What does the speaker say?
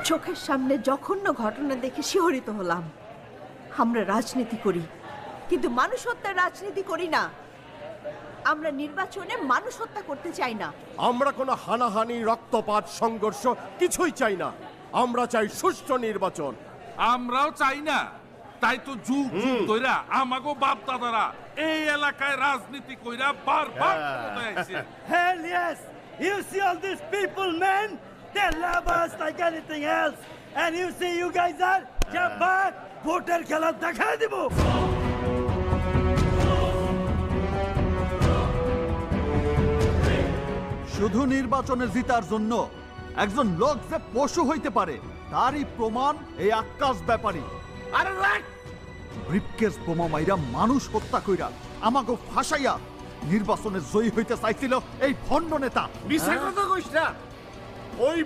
চোখের সামনে জঘন্য ঘটনা দেখে শিহরিত হলাম। আমরা রাজনীতি করি, কিন্তু মানুষ হত্যার রাজনীতি করি না। আমরা নির্বাচনে মানুষ হত্যা করতে চাই না। আমরা কোনো হানাহানি, রক্তপাত, সংঘর্ষ কিছুই চাই না। আমরা চাই সুষ্ঠু নির্বাচন। আমরাও চাই না। তাই তো যুগ যুগ ধইরা আমাগো বাপ দাদারা এই এলাকায় রাজনীতি কইরা বারবার ক্ষমতায় আইছে। Hell yes! You see all these people, man? They love us like anything else. And you see you guys are Jabbar, voter খেলা দেখায় দিব। শুধু নির্বাচনে জিতার জন্য একজন লোক যে পশু হইতে পারে তারই প্রমাণ এই আক্কাস ব্যাপারী। আরে রাখ! ব্রিফকেস বোমা মাইরা মানুষ হত্যা কইরা আমাকে ফাঁসাইয়া নির্বাচনে জয়ী হইতে চাইছিল এই ভণ্ড নেতা। মিছা কথা কইস না। ওই